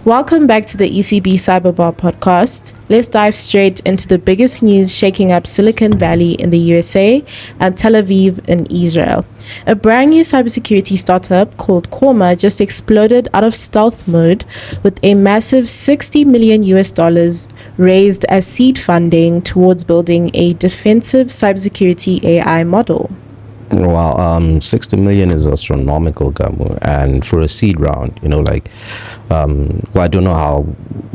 Welcome back to the ECB Cyber Bar podcast. Let's dive straight into the biggest news shaking up Silicon Valley in the USA and Tel Aviv in Israel. A brand new cybersecurity startup called Corma just exploded out of stealth mode with a massive $60 million raised as seed funding towards building a defensive cybersecurity AI model. Wow, 60 million is astronomical, Gamu, and for a seed round, I don't know how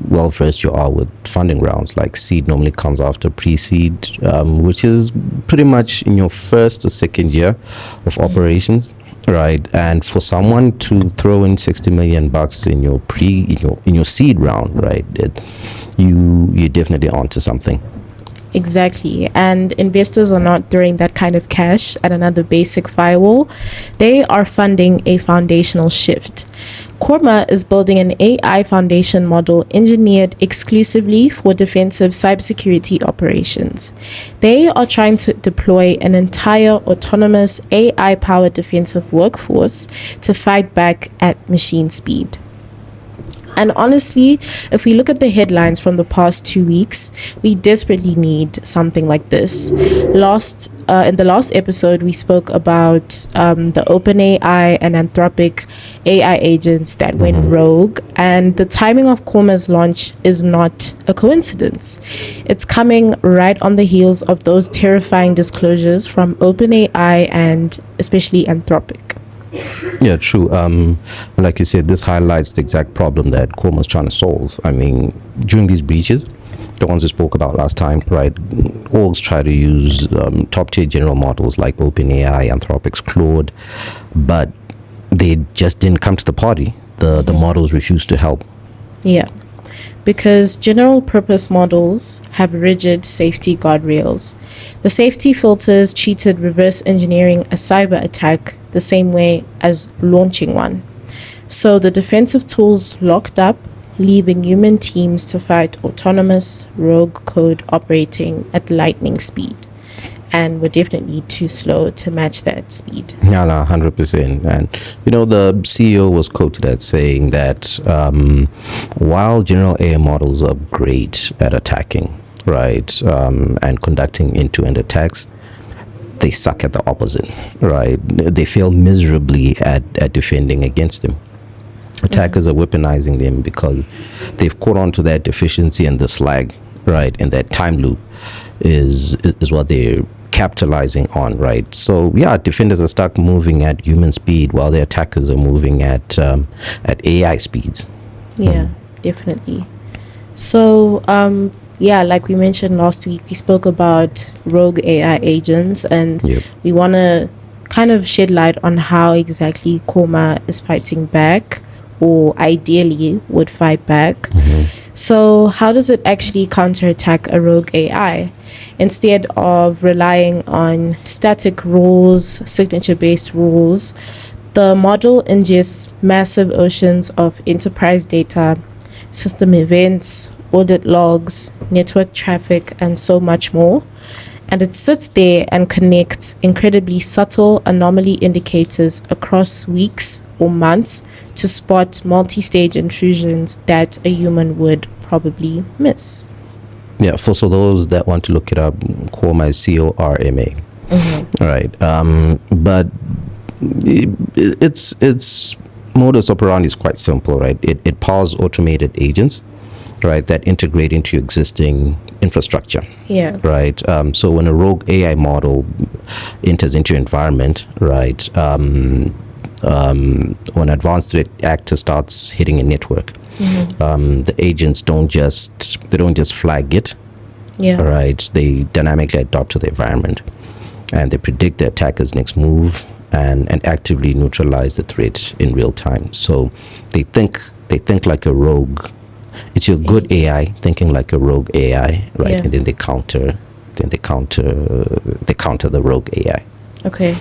well versed you are with funding rounds. Like seed normally comes after pre-seed, which is pretty much in your first or second year of operations, right? And for someone to throw in 60 million bucks in your in your seed round, right? You're definitely onto something. Exactly. And investors are not throwing that kind of cash at another basic firewall. They are funding a foundational shift. Corma is building an AI foundation model engineered exclusively for defensive cybersecurity operations. They are trying to deploy an entire autonomous AI-powered defensive workforce to fight back at machine speed. And honestly, if we look at the headlines from the past 2 weeks, we desperately need something like this. In the last episode, we spoke about the OpenAI and Anthropic AI agents that went rogue, and the timing of Corma's launch is not a coincidence. It's coming right on the heels of those terrifying disclosures from OpenAI and especially Anthropic. Yeah, true. Like you said, this highlights the exact problem that Corma is trying to solve. I mean, during these breaches, the ones we spoke about last time, right, orgs try to use top-tier general models like OpenAI, Anthropic's Claude, but they just didn't come to the party. The models refused to help. Yeah, because general purpose models have rigid safety guardrails. The safety filters treated reverse engineering a cyber attack the same way as launching one. So the defensive tools locked up, leaving human teams to fight autonomous rogue code operating at lightning speed. And we're definitely too slow to match that speed. Yeah, no, 100%. And, the CEO was quoted as saying that while general AI models are great at attacking, right, and conducting end-to-end attacks, they suck at the opposite, right? They fail miserably at defending against them. Attackers are weaponizing them because they've caught on to that deficiency and the slag, right? And that time loop is what they're capitalizing on, right? So yeah, defenders are stuck moving at human speed while the attackers are moving at AI speeds. Yeah, definitely. So like we mentioned last week, we spoke about rogue AI agents, and we want to kind of shed light on how exactly Corma is fighting back, or ideally would fight back. So how does it actually counterattack a rogue AI? Instead of relying on static rules, signature-based rules, the model ingests massive oceans of enterprise data, system events, audit logs, network traffic, and so much more. And it sits there and connects incredibly subtle anomaly indicators across weeks or months to spot multi-stage intrusions that a human would probably miss. Yeah, for those that want to look it up, Corma is CORMA. All right. But its modus operandi is quite simple, right? It powers automated agents, right, that integrate into existing infrastructure. Yeah. Right. So when a rogue AI model enters into your environment, right, when advanced threat actor starts hitting a network, the agents don't just flag it. Yeah. Right. They dynamically adapt to the environment, and they predict the attacker's next move and actively neutralize the threat in real time. So they think like a rogue. It's your good AI thinking like a rogue AI, right? Yeah. And then they counter the rogue AI. Okay.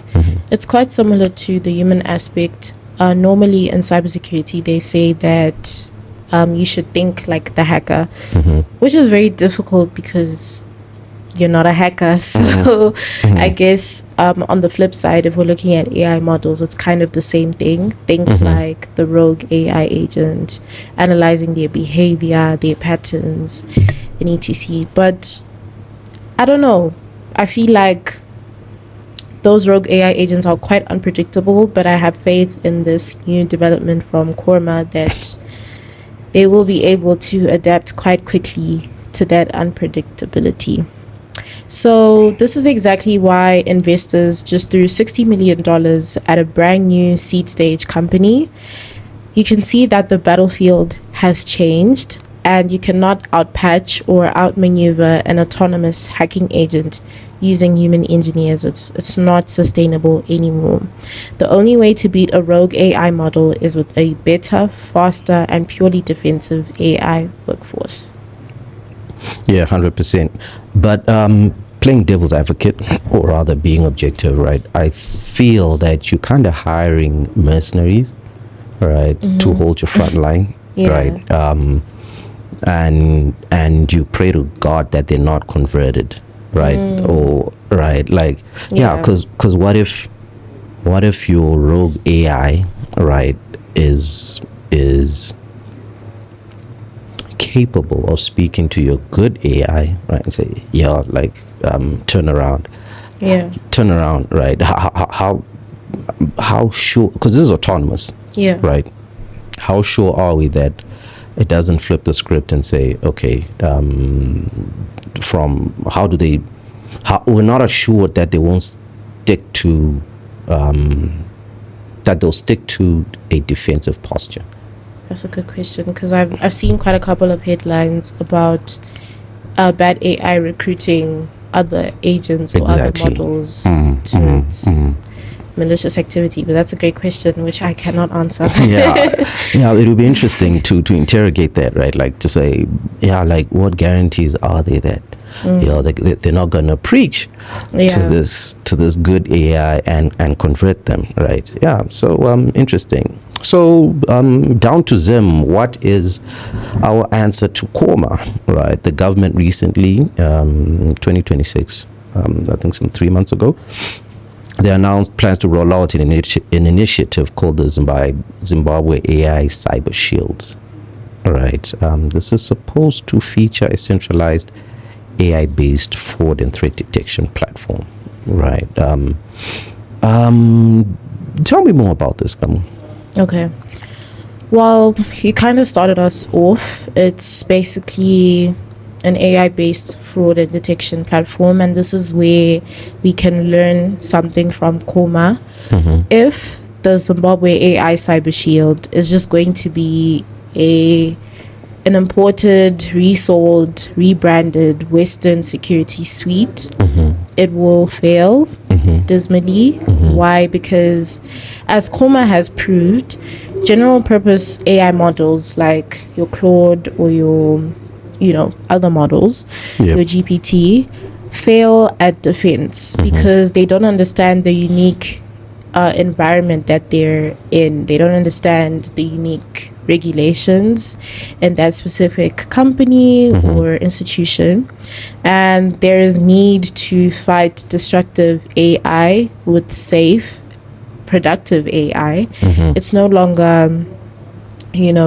It's quite similar to the human aspect. Normally in cybersecurity, they say that you should think like the hacker, which is very difficult because you're not a hacker. So I guess on the flip side, if we're looking at AI models, it's kind of the same thing. Think like the rogue AI agent, analyzing their behavior, their patterns, and etc. But I don't know. I feel like those rogue AI agents are quite unpredictable, but I have faith in this new development from Corma that they will be able to adapt quite quickly to that unpredictability. So this is exactly why investors just threw $60 million at a brand new seed stage company. You can see that the battlefield has changed, and you cannot outpatch or outmaneuver an autonomous hacking agent using human engineers. It's not sustainable anymore. The only way to beat a rogue AI model is with a better, faster, and purely defensive AI workforce. Yeah, 100%. But playing devil's advocate, or rather being objective, right? I feel that you're kind of hiring mercenaries, right, to hold your front line, right? And you pray to God that they're not converted, right? Or right, like because what if your rogue AI, right, is capable of speaking to your good AI, right, and say, turn around, right? How sure? Because this is autonomous, right? How sure are we that it doesn't flip the script and say, okay, we're not assured that they won't stick to that they'll stick to a defensive posture. That's a good question, because I've seen quite a couple of headlines about bad AI recruiting other agents or other models to its malicious activity. But that's a great question, which I cannot answer. It would be interesting to interrogate that, right? Like to say, like what guarantees are they that they're not going to preach to this good AI and convert them, right? So interesting. So down to Zim, what is our answer to Corma, right? The government recently, 2026, I think some 3 months ago, they announced plans to roll out an initiative called the Zimbabwe AI Cyber Shield, right? This is supposed to feature a centralized AI-based fraud and threat detection platform, right? Tell me more about this, Gamu. Okay. Well, he kind of started us off. It's basically an AI-based fraud and detection platform, and this is where we can learn something from Corma. If the Zimbabwe AI Cyber Shield is just going to be an imported, resold, rebranded Western security suite, it will fail dismally. Why? Because as Corma has proved, general purpose AI models like your Claude or your other models, your GPT, fail at defense because they don't understand the unique environment that they're in. They don't understand the unique regulations in that specific company or institution, and there is need to fight destructive AI with safe, productive AI. It's no longer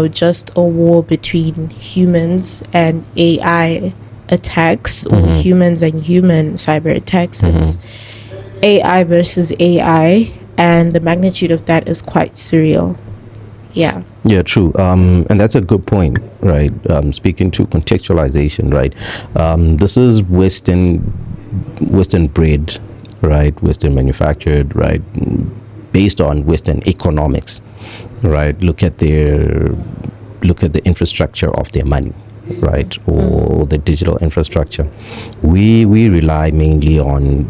just a war between humans and AI attacks or humans and human cyber attacks. It's AI versus AI, and the magnitude of that is quite surreal. Yeah, true. And that's a good point, right? Speaking to contextualization, right? This is Western bred, right? Western manufactured, right? Based on Western economics, right? Look at the infrastructure of their money, right? Or the digital infrastructure. We rely mainly on,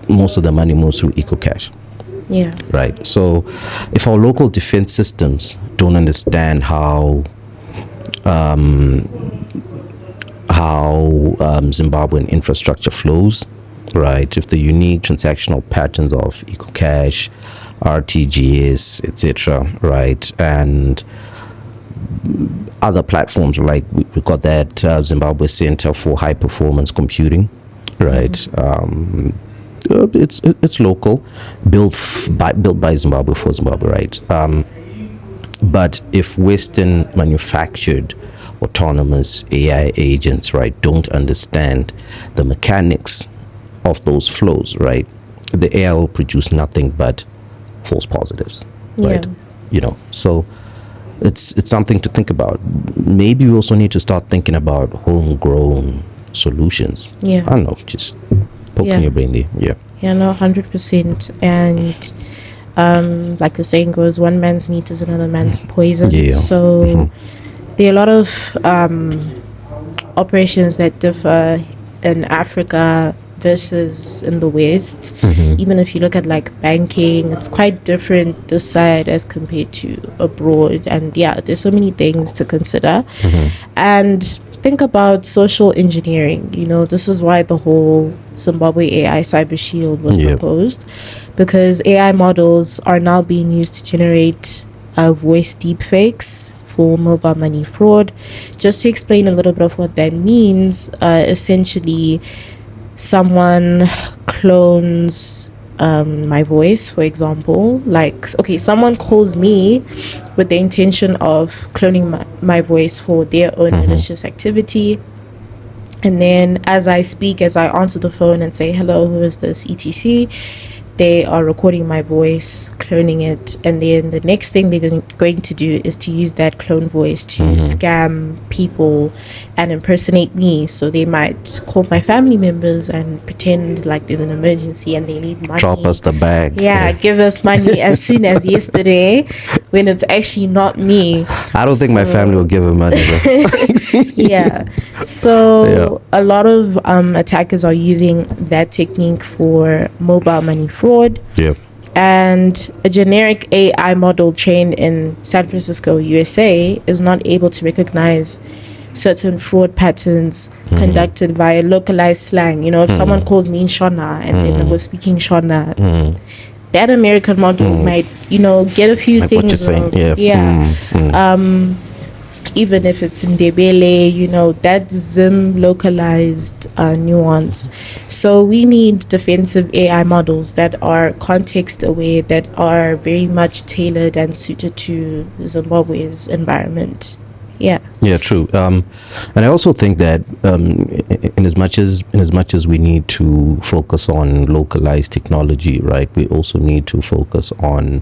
most of the money moves through EcoCash. Yeah. Right. So if our local defense systems don't understand how Zimbabwean infrastructure flows, right? If the unique transactional patterns of EcoCash, RTGS, etc., right, and other platforms, like we've got that Zimbabwe Center for High Performance Computing, right? It's local, built by Zimbabwe for Zimbabwe, right? But if Western manufactured autonomous AI agents, right, don't understand the mechanics of those flows, right, the AI will produce nothing but false positives, right? So it's something to think about. Maybe we also need to start thinking about homegrown solutions. I don't know, just poking your brain there. No, 100%. And like the saying goes, one man's meat is another man's poison. So there are a lot of operations that differ in Africa versus in the West. Even if you look at like banking, it's quite different this side as compared to abroad. And there's so many things to consider. And think about social engineering. This is why the whole Zimbabwe AI Cyber Shield was proposed, because AI models are now being used to generate voice deepfakes for mobile money fraud. Just to explain a little bit of what that means, essentially someone clones my voice, for example. Like, someone calls me with the intention of cloning my voice for their own malicious activity. And then as I answer the phone and say, hello, who is this, etc., they are recording my voice, cloning it, and then the next thing they're going to do is to use that clone voice to scam people and impersonate me. So they might call my family members and pretend like there's an emergency and they need money. Drop us the bag. Give us money as soon as yesterday, when it's actually not me. I don't think my family will give him money, though. So a lot of attackers are using that technique for mobile money fraud. And a generic AI model trained in San Francisco, USA, is not able to recognize certain fraud patterns conducted via localized slang. If someone calls me Shona and then we're speaking Shona, that American model might, get a few things what you're saying. Even if it's in Ndebele, that Zim localized nuance. So we need defensive AI models that are context aware, that are very much tailored and suited to Zimbabwe's environment. True. And I also think that in as much as we need to focus on localized technology, right, we also need to focus on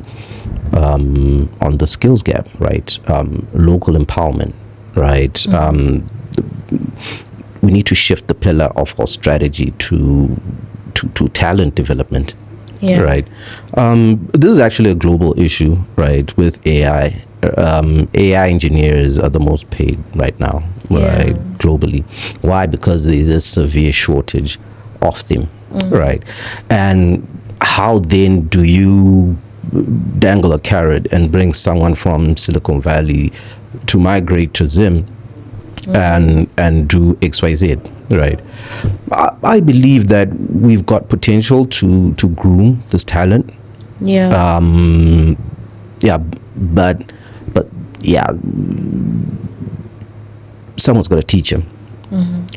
the skills gap, right? Local empowerment, right? We need to shift the pillar of our strategy to talent development, right? This is actually a global issue, right? With AI. AI engineers are the most paid right now, right, globally. Why? Because there's a severe shortage of them, right? And how then do you dangle a carrot and bring someone from Silicon Valley to migrate to Zim and do XYZ, right? I believe that we've got potential to groom this talent. But someone's got to teach him,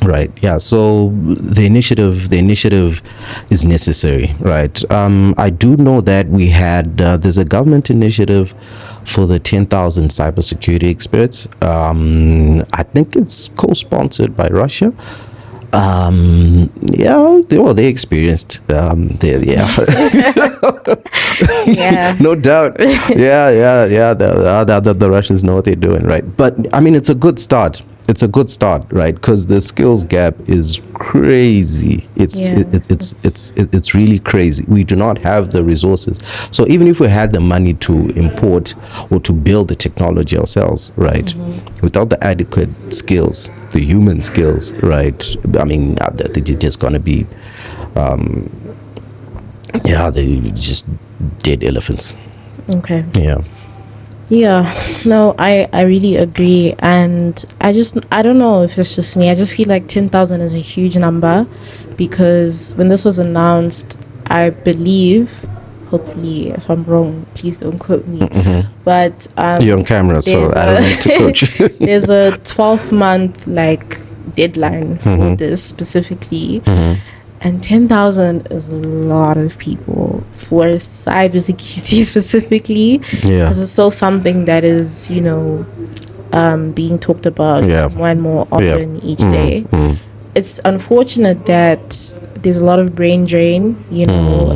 right? So the initiative is necessary, right? I do know that we had there's a government initiative for the 10,000 cybersecurity experts. I think it's co-sponsored by Russia. They experienced no doubt. The Russians know what they're doing, right? But I mean, it's a good start, right? Because the skills gap is crazy. It's really crazy. We do not have the resources. So even if we had the money to import or to build the technology ourselves, right, without the adequate skills, the human skills, right, I mean, they're just gonna be they just dead elephants. No, I really agree. And I don't know if it's just me, I just feel like 10,000 is a huge number, because when this was announced, I believe hopefully if I'm wrong, please don't quote me. But You're on camera, so I don't need to coach you. there's a 12-month like deadline for this specifically. And 10,000 is a lot of people for cybersecurity specifically, Yeah. because it's still something that is, being talked about more and more often each day. It's unfortunate that there's a lot of brain drain,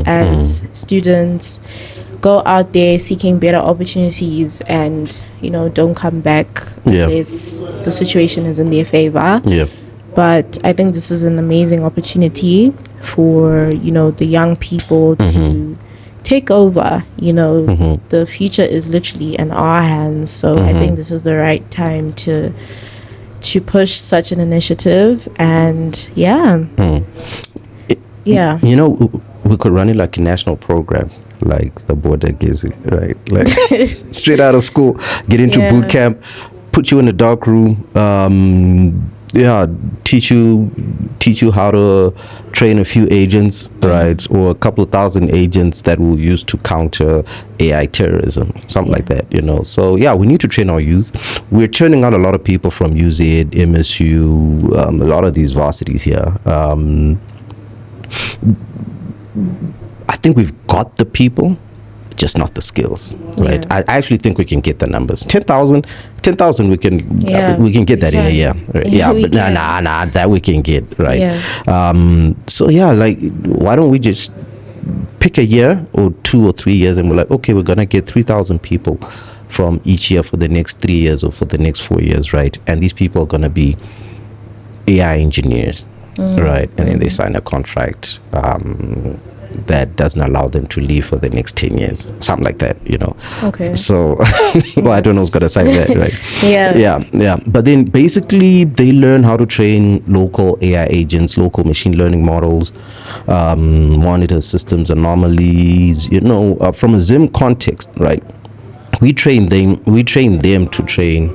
as students go out there seeking better opportunities and, don't come back unless the situation is in their favor. Yeah. But I think this is an amazing opportunity for, the young people to take over. The future is literally in our hands. So I think this is the right time to push such an initiative. And we could run it like a national program, like the board that gives it, right? Like straight out of school, get into boot camp, put you in a dark room, teach you how to train a few agents, right, or a couple of thousand agents that we'll use to counter AI terrorism, something like that, So we need to train our youth. We're churning out a lot of people from UZ, MSU, a lot of these varsities here. I think we've got the people, just not the skills, right? I actually think we can get the numbers. 10,000 we can get that in a year. Right? But that we can get, right? Like, why don't we just pick a year or 2 or 3 years and we're like, okay, we're gonna get 3,000 people from each year for the next 3 years or for the next 4 years, right? And these people are gonna be AI engineers, right? And then they sign a contract that doesn't allow them to leave for the next 10 years, something like that, Okay. So I don't know who's gonna say that, right? Yeah. But then basically they learn how to train local AI agents, local machine learning models, monitor systems anomalies, from a Zim context, right? We train them to train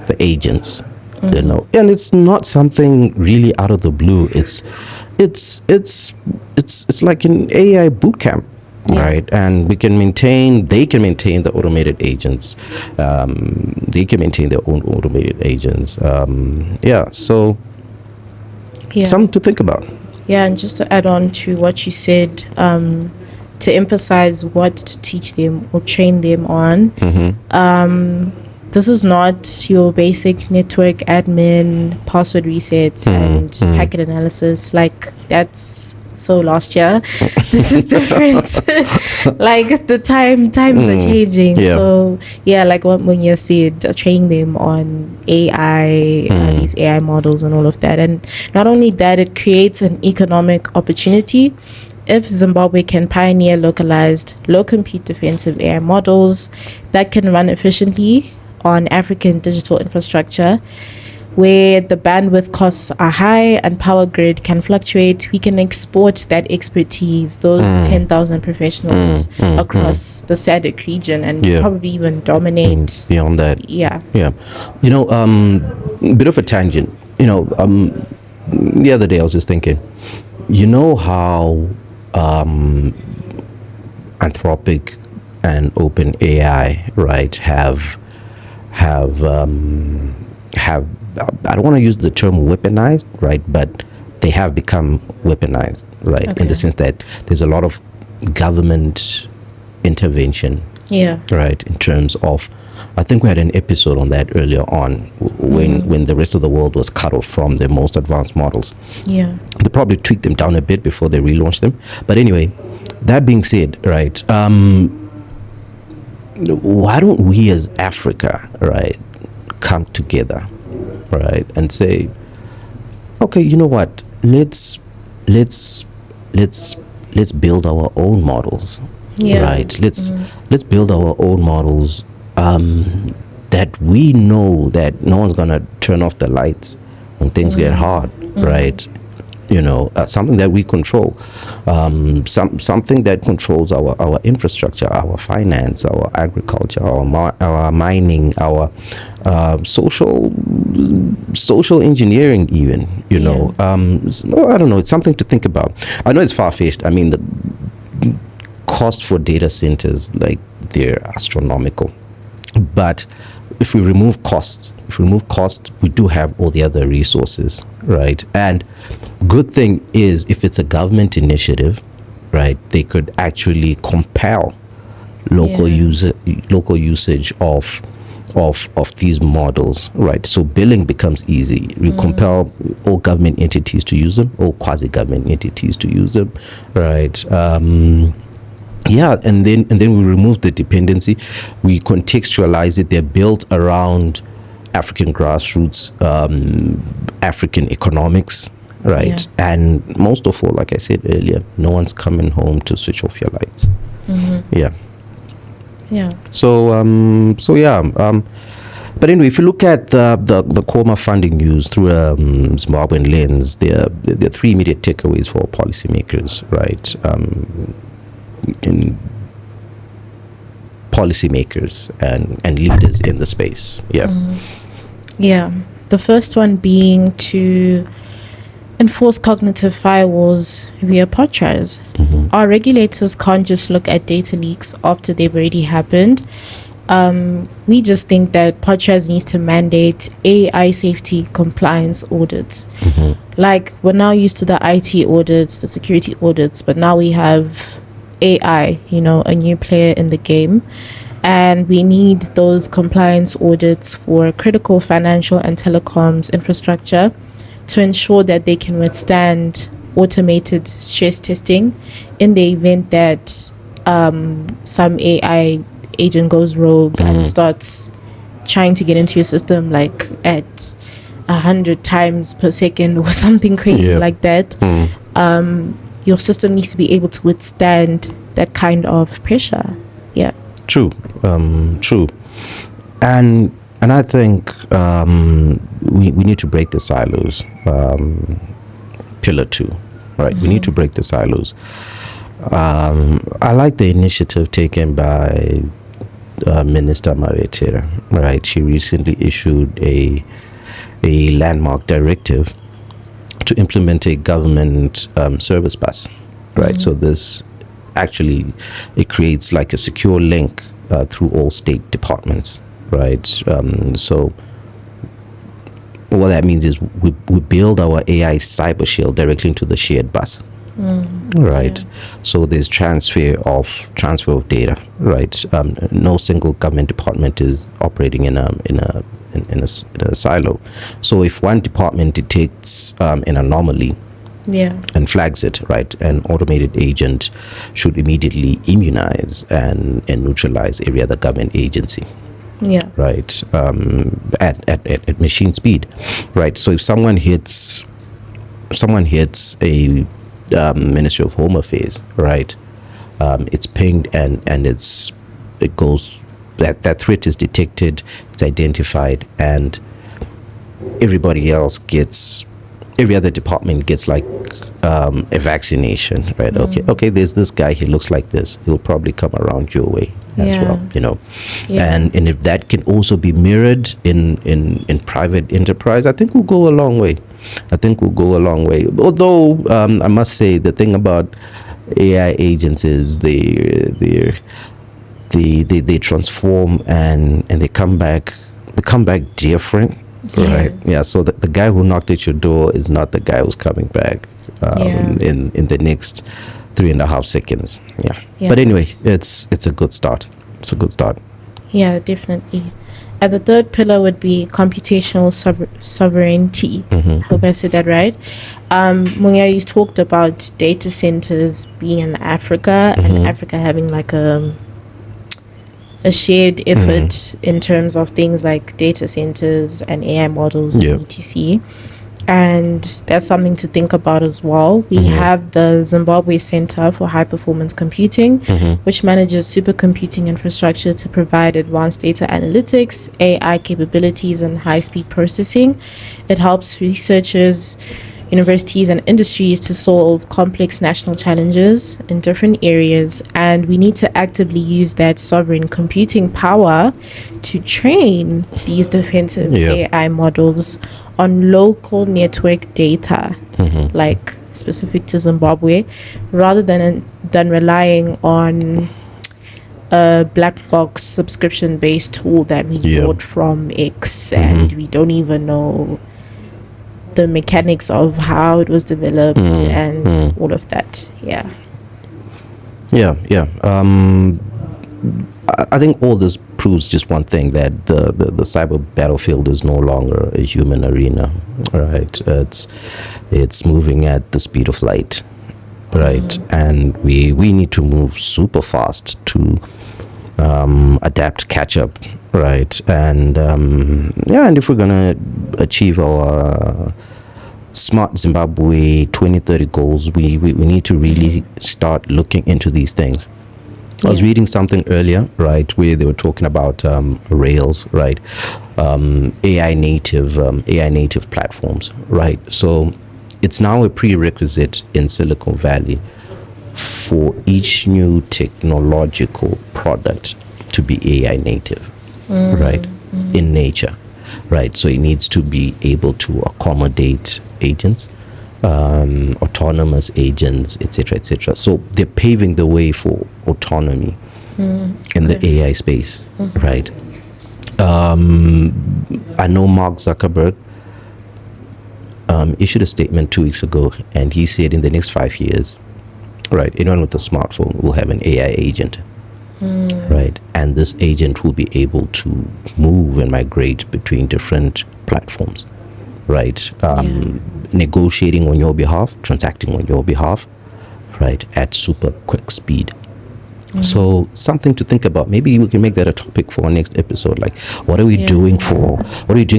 the agents, and it's not something really out of the blue. It's like an AI boot camp, right? And they can maintain the automated agents. They can maintain their own automated agents. Something to think about. Yeah, and just to add on to what you said, to emphasize what to teach them or train them on. This is not your basic network admin, password resets, and packet analysis. Like, that's so last year. This is different. Like, the times are changing. So, like what Munya said, train them on AI, these AI models and all of that. And not only that, it creates an economic opportunity. If Zimbabwe can pioneer localized, low-compute defensive AI models that can run efficiently on African digital infrastructure, where the bandwidth costs are high and power grid can fluctuate, we can export that expertise, those 10,000 professionals across the SADC region and probably even dominate beyond that. Bit of a tangent. The other day I was just thinking, how Anthropic and OpenAI, right, have I don't want to use the term weaponized, right, but they have become weaponized, right, in the sense that there's a lot of government intervention, right, in terms of, I think we had an episode on that earlier on when the rest of the world was cut off from their most advanced models. They probably tweaked them down a bit before they relaunched them. But anyway, that being said, right, why don't we as Africa, right, come together, right, and say, okay, you know what, let's build our own models, right? Let's build our own models that we know that no one's gonna turn off the lights when things get hard, right? Something that we control, something that controls our infrastructure, our finance, our agriculture, our mining, our social engineering, even. I don't know. It's something to think about. I know it's far-fetched. I mean, the cost for data centers, like, they're astronomical. But if we remove costs, we do have all the other resources, right? And good thing is, if it's a government initiative, right, they could actually compel local usage of these models, right? So billing becomes easy. We compel all government entities to use them, all quasi-government entities to use them, right? And then we remove the dependency. We contextualize it. They're built around African grassroots, African economics, right? And most of all, like I said earlier, no one's coming home to switch off your lights. But anyway, if you look at the Corma funding news through a Zimbabwean lens, there are three immediate takeaways for policymakers, right? In policymakers and leaders in the space. The first one being to enforce cognitive firewalls via podcasts. Our regulators can't just look at data leaks after they've already happened. We just think that podcasts needs to mandate AI safety compliance audits. Like, we're now used to the IT audits, the security audits, but now we have AI, a new player in the game. And we need those compliance audits for critical financial and telecoms infrastructure to ensure that they can withstand automated stress testing in the event that some AI agent goes rogue and starts trying to get into your system, like at 100 times per second or something crazy like that. Your system needs to be able to withstand that kind of pressure. True. And I think we need to break the silos. Pillar 2, right? We need to break the silos. I like the initiative taken by Minister Mavetera, right? She recently issued a landmark directive to implement a government service bus, right? So this actually, it creates like a secure link through all state departments, right? So what that means is we build our AI Cyber Shield directly into the shared bus, right? So there's transfer of data, right? No single government department is operating in a silo. So if one department detects an anomaly and flags it, right, an automated agent should immediately immunize and neutralize every other government agency, right, at machine speed, right? So if someone hits a Ministry of Home Affairs, right, it's pinged and it goes, that threat is detected, it's identified, and every other department gets like a vaccination, right? Okay, there's this guy, he looks like this, he'll probably come around your way as well, and if that can also be mirrored in private enterprise, I think we'll go a long way. Although I must say, the thing about AI agents is they transform and they come back different, right? So the guy who knocked at your door is not the guy who's coming back in the next 3.5 seconds. But anyway, it's a good start. Definitely. And the third pillar would be computational sovereignty. I hope I said that right. Munya, you talked about data centers being in Africa and Africa having like a shared effort in terms of things like data centers and AI models and etc. And that's something to think about as well. We have the Zimbabwe Center for High Performance Computing, which manages supercomputing infrastructure to provide advanced data analytics, AI capabilities, and high-speed processing. It helps researchers, universities, and industries to solve complex national challenges in different areas. And we need to actively use that sovereign computing power to train these defensive AI models on local network data, like specific to Zimbabwe, rather than relying on a black box subscription based tool that we bought from X, and we don't even know the mechanics of how it was developed and all of that. I think all this proves just one thing, that the cyber battlefield is no longer a human arena, right? It's moving at the speed of light, right? And we need to move super fast to adapt, catch up, right? And and if we're gonna achieve our smart Zimbabwe 2030 goals, we need to really start looking into these things. I was reading something earlier, right, where they were talking about Rails, right, AI native platforms, right. So it's now a prerequisite in Silicon Valley for each new technological product to be AI native, right, in nature, right. So it needs to be able to accommodate agents, autonomous agents, etc. So they're paving the way for autonomy in the AI space, right? I know Mark Zuckerberg issued a statement 2 weeks ago, and he said in the next 5 years, right, anyone with a smartphone will have an AI agent, right? And this agent will be able to move and migrate between different platforms, right? Negotiating on your behalf, transacting on your behalf, right, at super quick speed. So something to think about. Maybe we can make that a topic for our next episode. Like, what are we doing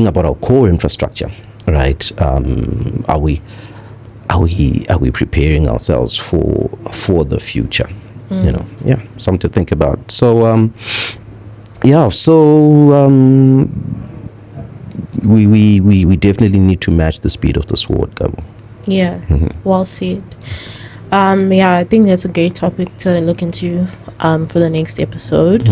about our core infrastructure, right? Are we preparing ourselves for the future? Something to think about. So we definitely need to match the speed of the sword, Gamu. Well said. I think that's a great topic to look into for the next episode.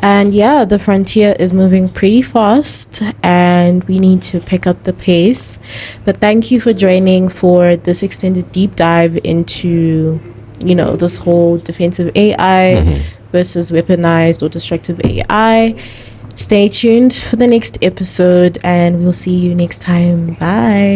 And the frontier is moving pretty fast, and we need to pick up the pace. But thank you for joining for this extended deep dive into this whole defensive AI versus weaponized or destructive AI. Stay tuned for the next episode, and we'll see you next time. Bye.